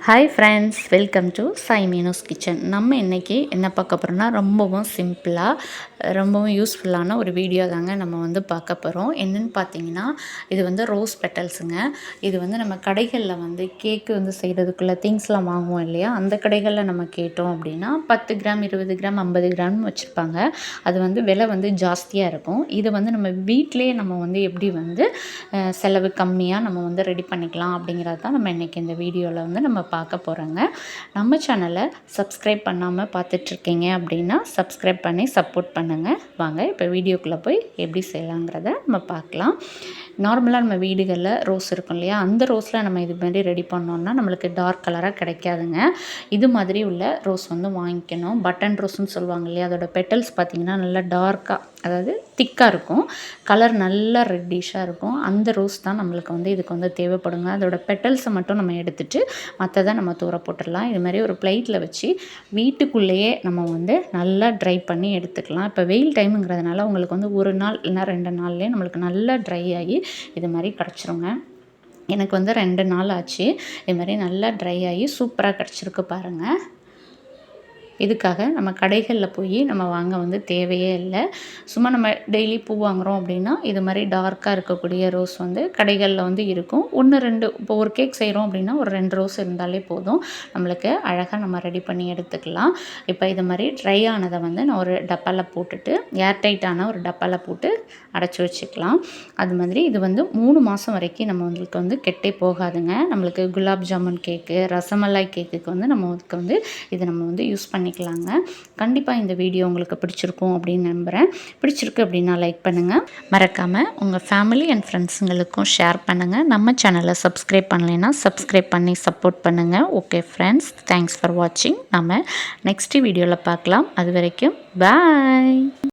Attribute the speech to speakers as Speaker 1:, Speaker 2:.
Speaker 1: Hi friends, welcome to Sai Meenu's kitchen. நம்ம இன்றைக்கி என்ன பார்க்க போகிறோம்னா ரொம்பவும் சிம்பிளாக ரொம்பவும் யூஸ்ஃபுல்லான ஒரு வீடியோ தாங்க நம்ம பார்க்க போகிறோம். என்னென்னு பார்த்தீங்கன்னா, இது ரோஸ் பெட்டல்ஸுங்க. இது நம்ம கடைகளில் கேக்கு செய்கிறதுக்குள்ள திங்ஸ்லாம் வாங்குவோம் இல்லையா, அந்த கடைகளில் நம்ம கேட்டோம் அப்படின்னா 10 கிராம் 20 கிராம் 50 கிராம் வச்சுருப்பாங்க. அது விலை ஜாஸ்தியாக இருக்கும். இது நம்ம வீட்டிலேயே நம்ம எப்படி செலவு கம்மியாக நம்ம ரெடி பண்ணிக்கலாம் அப்படிங்கிறது தான் நம்ம இன்றைக்கி இந்த வீடியோவில் நம்ம பார்க்க போகிறோங்க. நம்ம சேனலை சப்ஸ்கிரைப் பண்ணாமல் பார்த்துட்ருக்கீங்க அப்படின்னா சப்ஸ்கிரைப் பண்ணி சப்போர்ட் பண்ணுங்கள். வாங்க இப்போ வீடியோக்குள்ளே போய் எப்படி செய்யலாங்கிறத நம்ம பார்க்கலாம். நார்மலாக நம்ம வீடுகளில் ரோஸ் இருக்கும் இல்லையா, அந்த ரோஸில் நம்ம இது மாதிரி ரெடி பண்ணோம்னா நம்மளுக்கு டார்க் கலராக கிடைக்காதுங்க. இது மாதிரி உள்ள ரோஸ் வாங்கிக்கணும். பட்டன் ரோஸ்ன்னு சொல்லுவாங்க இல்லையா, அதோட பெட்டல்ஸ் பார்த்திங்கன்னா நல்லா டார்க்காக, அதாவது திக்காக இருக்கும். கலர் நல்லா ரெட்டிஷாக இருக்கும். அந்த ரோஸ் தான் நம்மளுக்கு இதுக்கு தேவைப்படுங்க. அதோட பெட்டல்ஸை மட்டும் நம்ம எடுத்துகிட்டு மற்றதை நம்ம தூர போட்டுடலாம். இது மாதிரி ஒரு பிளேட்டில் வச்சு வீட்டுக்குள்ளேயே நம்ம நல்லா ட்ரை பண்ணி எடுத்துக்கலாம். இப்போ வெயில் டைமுங்கிறதுனால உங்களுக்கு ஒரு நாள் இல்லைனா 2 நாள்லேயே நம்மளுக்கு நல்லா ட்ரை ஆகி இது மாதிரி கிடச்சிருங்க. எனக்கு 2 நாள் ஆச்சு. இது மாதிரி நல்லா ட்ரை ஆகி சூப்பராக கிடச்சிருக்கு பாருங்கள். இதுக்காக நம்ம கடைகளில் போய் நம்ம வாங்க தேவையே இல்லை. சும்மா நம்ம டெய்லி பூ வாங்குகிறோம் அப்படின்னா இது மாதிரி டார்க்காக இருக்கக்கூடிய ரோஸ் கடைகளில் இருக்கும். 1 2 இப்போ ஒரு கேக் செய்கிறோம் அப்படின்னா ஒரு 2 ரோஸ் இருந்தாலே போதும், நம்மளுக்கு அழகாக நம்ம ரெடி பண்ணி எடுத்துக்கலாம். இப்போ இது மாதிரி ட்ரை ஆனதை நான் ஒரு டப்பாவில் போட்டுட்டு ஏர்டைட்டான ஒரு டப்பாவில் போட்டு அடைச்சி வச்சுக்கலாம். அது மாதிரி இது 3 மாதம் வரைக்கும் நம்மளுக்கு கெட்டே போகாதுங்க. நம்மளுக்கு குலாப் ஜாமுன் கேக்கு, ரசமலாய் கேக்குக்கு நம்மளுக்கு இதை நம்ம யூஸ் பண்ணிக்கலாங்க. கண்டிப்பாக இந்த வீடியோ உங்களுக்கு பிடிச்சிருக்கும் அப்படின்னு நம்புகிறேன். பிடிச்சிருக்கு அப்படின்னா லைக் பண்ணுங்கள். மறக்காமல் உங்கள் ஃபேமிலி அண்ட் ஃப்ரெண்ட்ஸுங்களுக்கும் ஷேர் பண்ணுங்கள். நம்ம சேனலை சப்ஸ்கிரைப் பண்ணலைன்னா சப்ஸ்கிரைப் பண்ணி சப்போர்ட் பண்ணுங்கள். ஓகே ஃப்ரெண்ட்ஸ், தேங்க்ஸ் ஃபார் வாட்சிங். நம்ம நெக்ஸ்ட் வீடியோவில் பார்க்கலாம். அது வரைக்கும் பாய்.